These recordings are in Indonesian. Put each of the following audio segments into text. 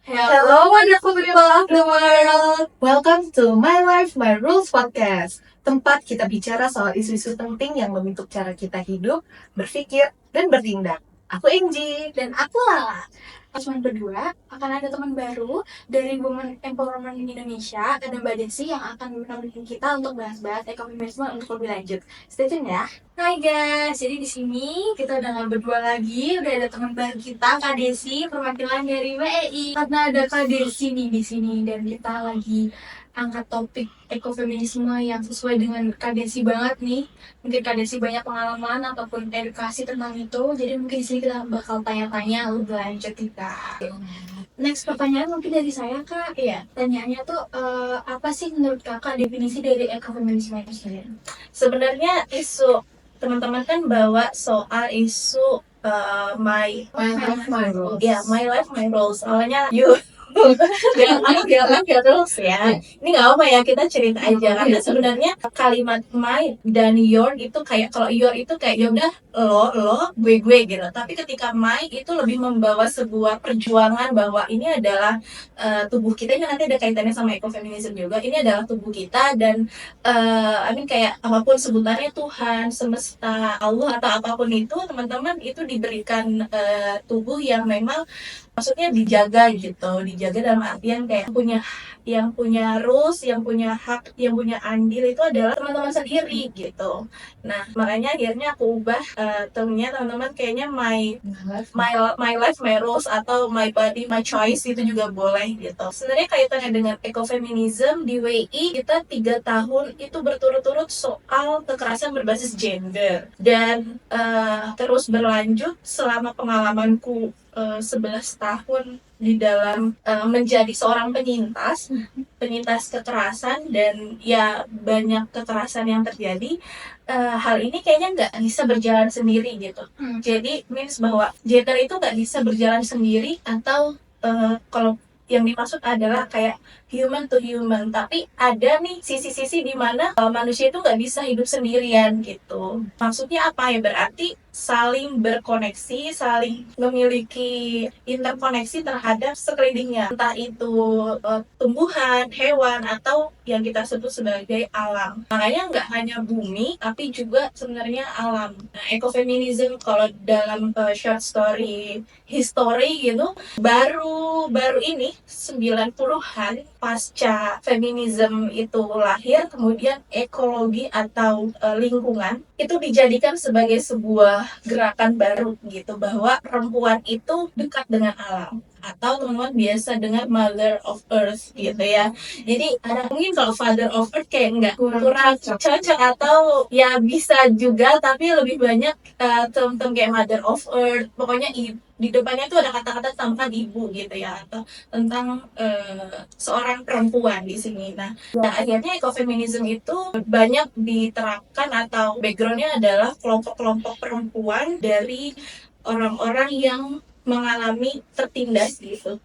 Hello, wonderful people of the world. Welcome to My Life, My Rules podcast. Tempat kita bicara soal isu-isu penting yang membentuk cara kita hidup, berpikir, dan bertindak. Aku Angie. Dan aku Lala. Teman berdua akan ada teman baru dari Women Empowerment Indonesia, ada Mbak Desi yang akan menemani kita untuk bahas-bahas ekofeminisme untuk lebih lanjut. Stay tune ya. Hai guys, jadi di sini kita udah nggak berdua lagi, udah ada teman baru kita, Kak Desi, perwakilan dari WEI. Karena ada Kak Desi nih di sini dan kita lagi angkat topik ekofeminisme yang sesuai dengan Kak Desi banget nih. Mungkin Kak Desi banyak pengalaman ataupun edukasi tentang itu, jadi mungkin di sini kita bakal tanya-tanya lebih lanjut kita. Next pertanyaan mungkin dari saya Kak. Iya. Tanyaannya tuh apa sih menurut Kakak definisi dari ekofeminisme itu sendiri? Sebenarnya isu teman-teman kan bawa soal isu my life, my rules. Ya, my life, my rules. Soalnya you biar rules ya. Ini nggak apa ya, kita cerita aja karena sebenarnya kalimat my dan your itu kayak, kalau your itu kayak ya udah lo gue gitu. Tapi ketika my itu lebih membawa sebuah perjuangan bahwa ini adalah tubuh kita. Ini nanti ada kaitannya sama ekofeminisme juga. Ini adalah tubuh kita dan kayak apapun sebutannya, Tuhan, semesta, Allah atau apapun itu, teman-teman itu diberikan tubuh yang memang maksudnya dijaga gitu, dijaga dalam artian kayak yang punya rules, yang punya hak, yang punya andil itu adalah teman-teman sendiri gitu. Nah makanya akhirnya aku ubah termnya, teman-teman kayaknya my life, my rules, atau my body, my choice itu juga boleh gitu. Sebenarnya kaitannya dengan ekofeminism di WI, kita 3 tahun itu berturut-turut soal kekerasan berbasis gender dan terus berlanjut selama pengalamanku 11 tahun di dalam menjadi seorang penyintas kekerasan, dan ya banyak kekerasan yang terjadi. Hal ini kayaknya nggak bisa berjalan sendiri gitu. Jadi means bahwa gender itu nggak bisa berjalan sendiri, atau kalau yang dimaksud adalah kayak human to human, tapi ada nih sisi-sisi di mana manusia itu nggak bisa hidup sendirian gitu. Maksudnya apa ya? Berarti saling berkoneksi, saling memiliki interkoneksi terhadap sekelilingnya, entah itu tumbuhan, hewan, atau yang kita sebut sebagai alam. Makanya nggak hanya bumi, tapi juga sebenarnya alam. Nah, ekofeminism kalau dalam short story history gitu, baru ini 90-an pasca feminisme itu lahir, kemudian ekologi atau lingkungan itu dijadikan sebagai sebuah gerakan baru gitu, bahwa perempuan itu dekat dengan alam, atau teman-teman biasa dengar Mother of Earth gitu ya. Jadi ada mungkin kalau Father of Earth kayak nggak kurang cocok, atau ya bisa juga, tapi lebih banyak term-term kayak Mother of Earth, pokoknya di depannya itu ada kata-kata tentang ibu gitu ya, atau tentang seorang perempuan di sini. Nah, akhirnya ekofeminisme itu banyak diterapkan, atau backgroundnya adalah kelompok-kelompok perempuan dari orang-orang yang mengalami tertindas gitu,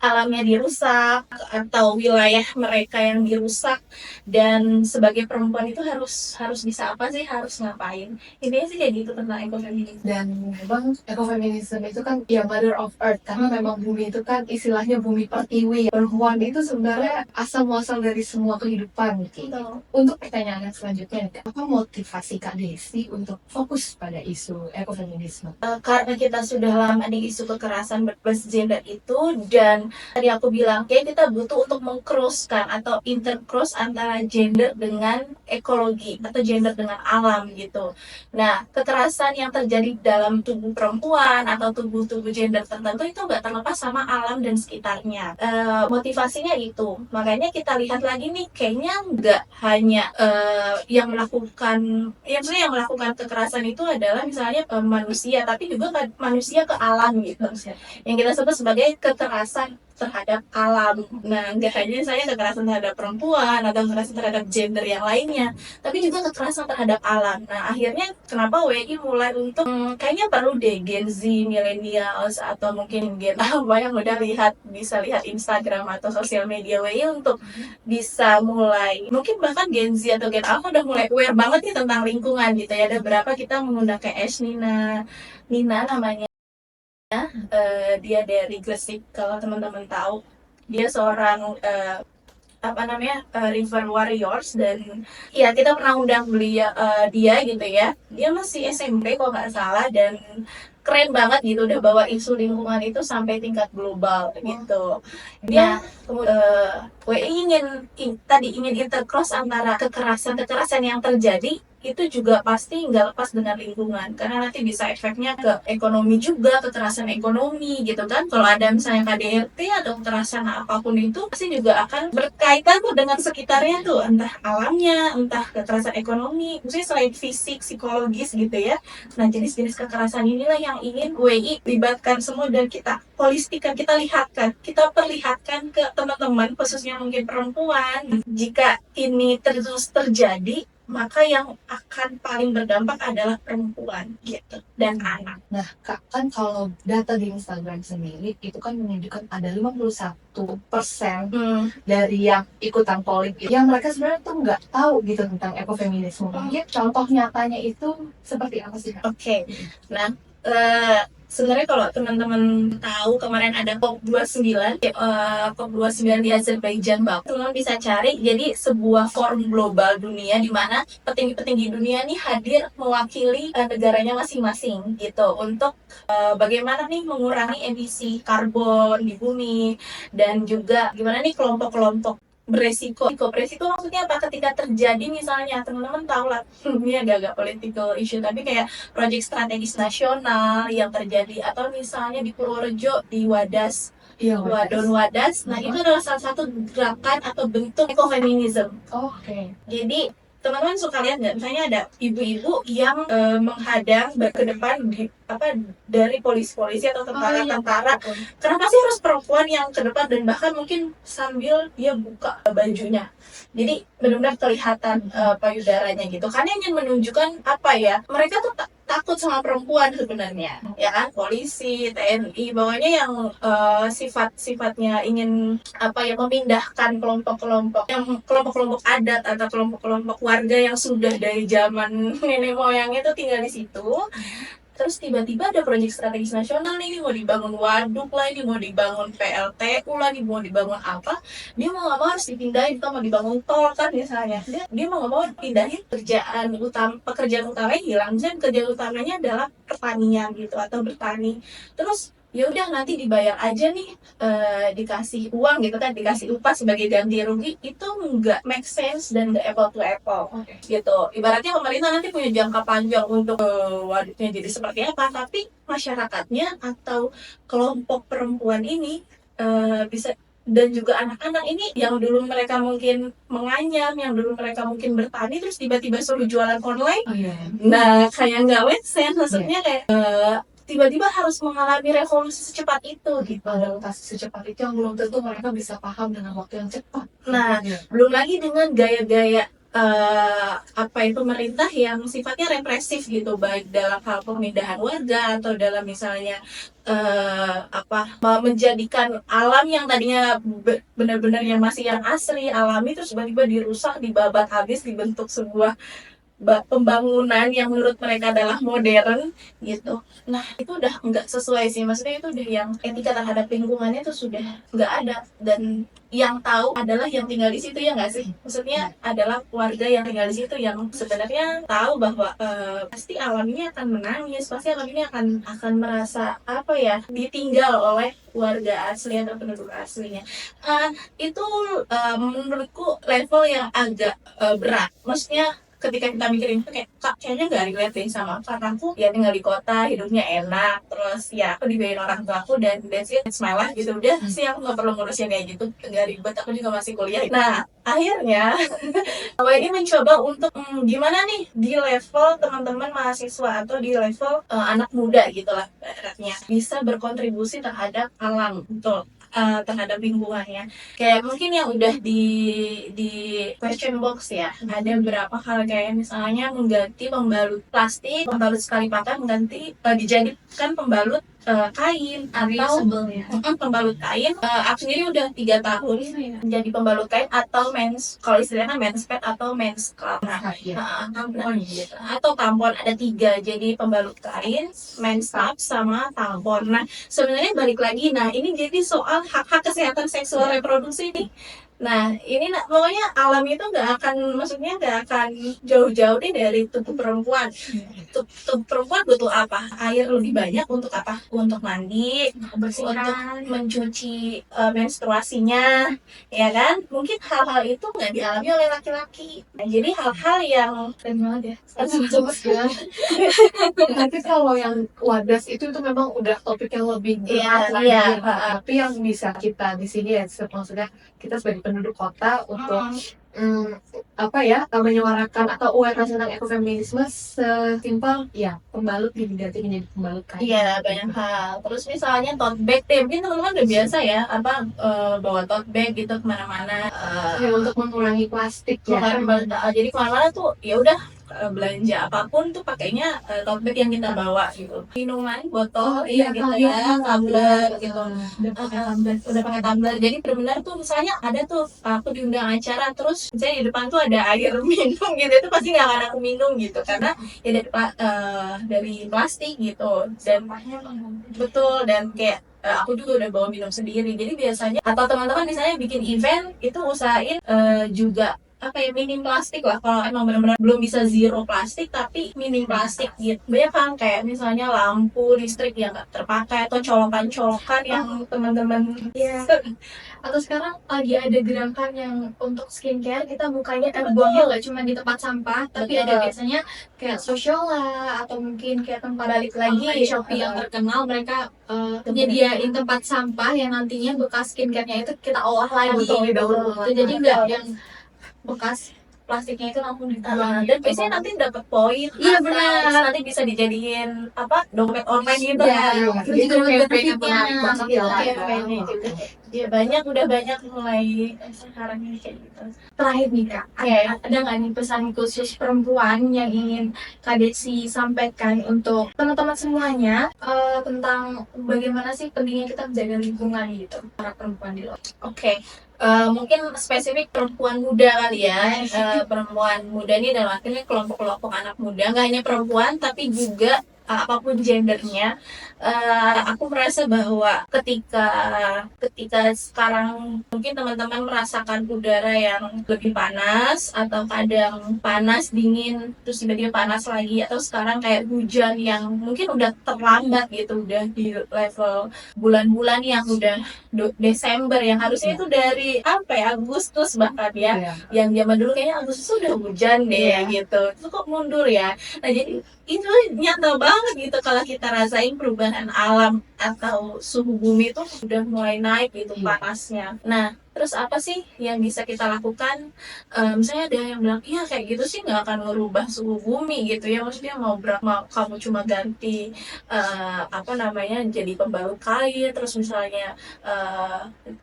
alamnya dirusak atau wilayah mereka yang dirusak, dan sebagai perempuan itu harus bisa apa sih, harus ngapain. Intinya sih kayak gitu tentang ekofeminisme. Dan memang ekofeminisme itu kan ya mother of earth, karena memang bumi itu kan istilahnya bumi pertiwi. Perempuan itu sebenarnya asal muasal dari semua kehidupan gitu. Untuk pertanyaan yang selanjutnya, apa motivasi Kak Desi untuk fokus pada isu ekofeminisme? Karena kita sudah lama di isu kekerasan berbasis gender itu, dan tadi aku bilang kayak kita butuh untuk mengcrosskan atau intercross antara gender dengan ekologi atau gender dengan alam gitu. Nah, kekerasan yang terjadi dalam tubuh perempuan atau tubuh gender tertentu itu nggak terlepas sama alam dan sekitarnya. Motivasinya itu, makanya kita lihat lagi nih, kayaknya nggak hanya yang melakukan kekerasan itu adalah misalnya manusia, tapi juga manusia ke alam gitu, yang kita sebut sebagai kekerasan terhadap alam. Nah, nggak hanya saya kekerasan terhadap perempuan atau kekerasan terhadap gender yang lainnya, tapi juga kekerasan terhadap alam. Nah, akhirnya kenapa WI mulai untuk kayaknya perlu deh Gen Z, millennials, atau mungkin Gen apa yang udah bisa lihat Instagram atau sosial media WI untuk bisa mulai, mungkin bahkan Gen Z atau Gen Alpha udah mulai aware banget nih tentang lingkungan gitu ya. Ada berapa kita mengundang kayak Nina namanya, Dia dari Gresik, kalau teman-teman tahu. Dia seorang River Warriors, dan ya kita pernah undang dia gitu ya. Dia masih SMP kalau nggak salah, dan keren banget gitu, udah bawa isu lingkungan itu sampai tingkat global gitu. Dia ingin intercross antara kekerasan yang terjadi itu juga pasti nggak lepas dengan lingkungan, karena nanti bisa efeknya ke ekonomi juga, kekerasan ekonomi gitu kan. Kalau ada misalnya KDRT atau kekerasan apapun itu pasti juga akan berkaitan tuh dengan sekitarnya tuh, entah alamnya, entah kekerasan ekonomi, maksudnya selain fisik, psikologis gitu ya. Nah, jenis-jenis kekerasan inilah yang ingin WI libatkan semua, dan kita holistikan, kita perlihatkan ke teman-teman, khususnya mungkin perempuan. Jika ini terus terjadi, maka yang akan paling berdampak adalah perempuan gitu, dan anak. Nah, Kak, kan kalau data di Instagram sendiri itu kan menunjukkan ada 51% dari yang ikutan polling yang mereka sebenarnya tuh nggak tahu gitu tentang ekofeminisme. Mungkin contoh nyatanya itu seperti apa sih, Kak? Oke. Nah, sebenarnya kalau teman-teman tahu kemarin ada COP29, COP29 di Azerbaijan, teman-teman bisa cari. Jadi sebuah forum global dunia di mana petinggi-petinggi dunia nih hadir mewakili negaranya masing-masing gitu, untuk bagaimana nih mengurangi emisi karbon di bumi, dan juga gimana nih kelompok-kelompok beresiko maksudnya apa, ketika terjadi misalnya, teman-teman tahu lah, ini agak-agak political issue, tapi kayak proyek strategis nasional yang terjadi, atau misalnya di Purworejo di Wadas, Wadon Wadas. Nah, itu adalah salah satu gerakan atau bentuk ekofeminisme. Oke. Jadi teman-teman suka lihat nggak, misalnya ada ibu-ibu yang menghadang ke depan dari polisi-polisi atau tentara-tentara. Kenapa sih harus perempuan yang ke depan, dan bahkan mungkin sambil dia buka bajunya, jadi benar-benar kelihatan payudaranya gitu, karena ingin menunjukkan apa ya, mereka tuh takut sama perempuan sebenarnya, ya kan, polisi, TNI, bawahnya yang sifat-sifatnya ingin memindahkan kelompok-kelompok adat atau kelompok-kelompok warga yang sudah dari zaman nenek moyang itu tinggal di situ. Terus tiba-tiba ada proyek strategis nasional nih, mau dibangun waduk lah, ini mau dibangun PLTU lah, ini mau dibangun apa, dia mau nggak mau harus dipindahin, atau mau dibangun tol kan misalnya, dia mau nggak mau pindahin pekerjaan utamanya hilang. Misalnya pekerjaan utamanya adalah pertanian gitu, atau bertani. Terus ya udah, nanti dibayar aja nih, dikasih uang gitu kan, dikasih upah sebagai ganti rugi. Itu nggak make sense dan nggak apple to apple gitu. Ibaratnya pemerintah nanti punya jangka panjang untuk waduknya jadi seperti apa, tapi masyarakatnya atau kelompok perempuan ini bisa, dan juga anak-anak ini yang dulu mereka mungkin menganyam, yang dulu mereka mungkin bertani, terus tiba-tiba suruh jualan online. Nah, kayak nggak make sense, maksudnya kayak tiba-tiba harus mengalami revolusi secepat itu gitu. Adaptasi secepat itu yang belum tentu mereka bisa paham dengan waktu yang cepat. Nah, belum lagi dengan gaya-gaya pemerintah yang sifatnya represif gitu, baik dalam hal pemindahan warga, atau dalam misalnya menjadikan alam yang tadinya benar-benar yang masih yang asli, alami, terus tiba-tiba dirusak, dibabat habis, dibentuk sebuah pembangunan yang menurut mereka adalah modern gitu. Nah, itu udah nggak sesuai sih, maksudnya itu udah yang etika terhadap lingkungannya itu sudah nggak ada, dan yang tahu adalah yang tinggal di situ, ya nggak sih, maksudnya adalah warga yang tinggal di situ yang sebenarnya tahu bahwa pasti alam ini akan menangis, pasti alam ini akan merasa ditinggal oleh warga asli atau penduduk aslinya. Itu menurutku level yang agak berat, maksudnya ketika kita mikirin itu kayak, kayaknya nggak relate sama aku, karena aku ya tinggal di kota, hidupnya enak, terus ya aku dibiayain orang tua aku, dan that's it, it's my life gitu. Udah sih, aku nggak perlu ngurusin kayak gitu, nggak ribet, aku juga masih kuliah. Nah, akhirnya ini mencoba untuk gimana nih di level teman-teman mahasiswa, atau di level anak muda gitu lah ibaratnya, bisa berkontribusi terhadap alam, betul, terhadap lingkungannya. Kayak mungkin yang udah di question box ya, ada beberapa hal kayak misalnya mengganti pembalut plastik, pembalut sekali pakai, dijadikan pembalut kain atau Reusable ya. pembalut kain. Aku sendiri udah 3 tahun jadi pembalut kain atau kalau istilahnya men's pad atau men's scrub. Nah, atau tampon ada 3, jadi pembalut kain, men's scrub sama tampon. Nah, sebenarnya balik lagi, nah ini jadi soal hak-hak kesehatan seksual reproduksi nih. Nah, ini pokoknya alam itu maksudnya nggak akan jauh-jauh deh dari tubuh perempuan. Tubuh perempuan butuh apa? Air lebih banyak untuk apa? Untuk mandi, untuk mencuci menstruasinya, ya kan? Mungkin hal-hal itu nggak dialami oleh laki-laki. Nah, jadi hal-hal yang Keren banget ya. Nanti kalau yang wadas itu memang udah topik yang lebih berat lagi. iya. Tapi yang bisa kita di sini ya, maksudnya kita sebagai penduduk kota untuk menyuarakan atau awareness tentang ekofeminisme sesimpel ya pembalut diganti menjadi pembalut kain. Iya, banyak hal. Terus misalnya tote bag deh, mungkin teman-teman udah biasa ya bawa tote bag gitu kemana-mana. Ya, untuk mengurangi plastik ya. Jadi kemana-mana tuh ya udah belanja apapun tuh pakainya tote bag yang kita bawa gitu. Minuman, botol, gitu ya, tumbler gitu. Udah pakai tumbler. Jadi benar-benar tuh misalnya ada tuh aku diundang acara terus misalnya di depan tuh ada air minum gitu, itu pasti nggak akan aku minum gitu karena ya dari plastik gitu. Dan betul, dan kayak aku juga udah bawa minum sendiri. Jadi biasanya atau teman-teman misalnya bikin event itu usahain juga minim plastik lah. Kalau emang benar-benar belum bisa zero plastik tapi minim plastik gitu. Banyak kan kayak misalnya lampu listrik yang nggak terpakai atau colokan-colokan yang teman-teman. Iya. Atau sekarang lagi ada gerakan yang untuk skincare kita buangnya nggak cuma di tempat sampah, tapi ada biasanya kayak Sociola atau mungkin kayak tempat Balik lagi, Shopee yang terkenal, mereka nyediain tempat sampah yang nantinya bekas skincare-nya itu kita olah lagi. Jadi nggak yang bekas plastiknya itu langsung dibuang. Dan biasanya nanti dapat poin. Iya, benar. Terus nanti bisa dijadiin dompet online gitu. Itu juga benefitnya. Ya udah banyak mulai sekarang ini kayak gitu. Terakhir nih Kak, ada nggak nih pesan khusus perempuan yang ingin Kak Desi sampaikan untuk teman-teman semuanya tentang bagaimana sih pentingnya kita menjaga lingkungan gitu para perempuan di luar? Oke. Mungkin spesifik perempuan muda kali ya. Perempuan muda ini dalam artinya kelompok-kelompok anak muda, nggak hanya perempuan tapi juga apapun gendernya. Aku merasa bahwa ketika sekarang mungkin teman-teman merasakan udara yang lebih panas atau kadang panas dingin terus tiba-tiba panas lagi, atau sekarang kayak hujan yang mungkin udah terlambat gitu, udah di level bulan-bulan yang udah Desember yang harusnya itu dari Agustus bahkan ya. Yang zaman dulu kayaknya Agustus udah hujan deh gitu, itu kok mundur ya. Nah jadi itu nyata banget gitu kalau kita rasain perubahan alam atau suhu bumi itu udah mulai naik gitu panasnya. Nah terus apa sih yang bisa kita lakukan? Misalnya ada yang bilang, iya kayak gitu sih nggak akan merubah suhu bumi gitu ya. Maksudnya mau kamu cuma ganti jadi pembalut kain, terus misalnya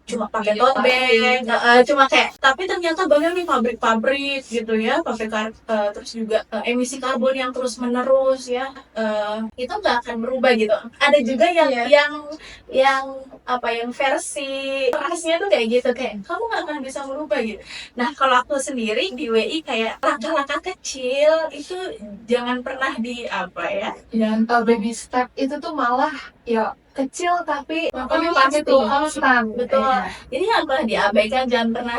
cuma pakai tote bag, cuma kayak, tapi ternyata banyak nih pabrik-pabrik gitu ya, terus juga emisi karbon yang terus menerus ya, itu nggak akan berubah gitu. Ada juga yang versi kerasnya tuh kayak gitu, kayak kamu nggak akan bisa merubah gitu. Nah kalau aku sendiri di WI kayak langkah-langkah kecil itu jangan pernah baby step itu tuh malah ya kecil tapi pasti konstan. Betul. Jadi jangan pernah diabaikan, jangan pernah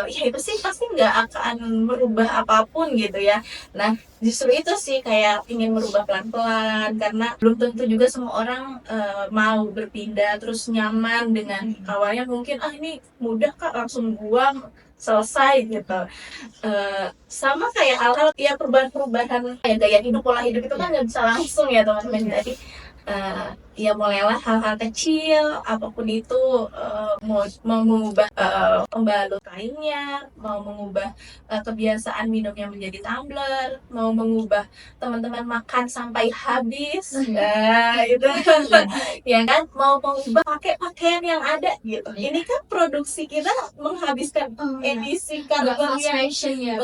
ya itu sih pasti nggak akan merubah apapun gitu ya. Nah justru itu sih kayak ingin merubah pelan-pelan, karena belum tentu juga semua orang mau berpindah terus nyaman dengan awalnya mungkin ini mudah Kak langsung buang selesai gitu. Sama kayak hal-hal ya perubahan kayak gaya hidup, pola hidup itu kan nggak bisa langsung ya teman-teman. Jadi ya mulailah hal-hal kecil apapun itu, mau mengubah pembalut kainnya, mau mengubah kebiasaan minumnya menjadi tumbler, mau mengubah teman-teman makan sampai habis, itu ya kan, mau mengubah pakai pakaian yang ada gitu. Ini kan produksi kita menghabiskan emisi karbon yang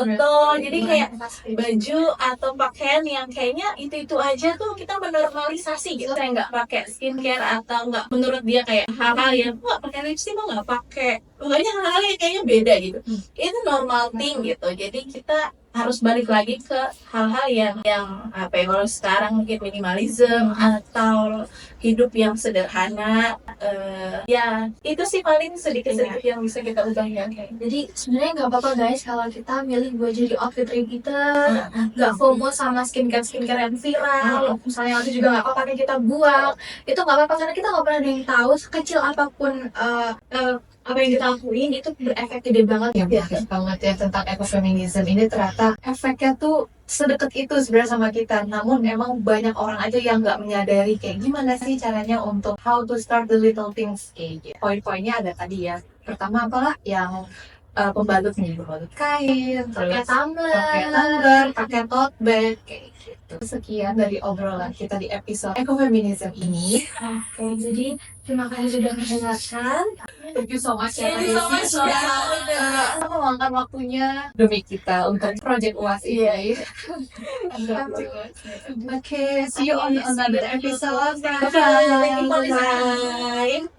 betul. Jadi kayak baju atau pakaian yang kayaknya itu aja tuh kita menormalisasi gitu. Saya nggak pakai skincare atau nggak, menurut dia kayak hal-hal yang nggak pakai lipstick kok nggak pakai, pokoknya hal-hal yang kayaknya beda gitu. Itu normal thing gitu. Jadi kita harus balik lagi ke hal-hal yang apa ya, kalau sekarang mungkin minimalism atau hidup yang sederhana. Ya itu sih paling sedikit-sedikit yang bisa kita ubah ya. Jadi sebenarnya nggak apa-apa guys kalau kita milih buat jadi outfit repeater, nggak FOMO sama skincare yang viral. Misalnya itu juga nggak apa-apa kayak kita buang, itu nggak apa-apa karena kita nggak pernah ada yang tahu sekecil apapun apa yang kita lakuin itu berefek gede banget. Ya, bagus banget ya tentang ekofeminism ini, ternyata efeknya tuh sedekat itu sebenarnya sama kita. Namun emang banyak orang aja yang nggak menyadari kayak gimana sih caranya untuk how to start the little things kayak gitu. Poin-poinnya ada tadi ya. Pertama apalah yang pembalut nih, pembalut kain, Pakai terus tumbler. pakai tumbler, pakai tote bag kayak gitu. Sekian dari obrolan kita di episode ekofeminism ini. Oke, jadi terima kasih sudah mendengarkan. Thank you so much ya, Thank you so much, sudah meluangkan waktunya demi kita untuk project UAS ini. Oke, see you on another episode. Thank you for listening.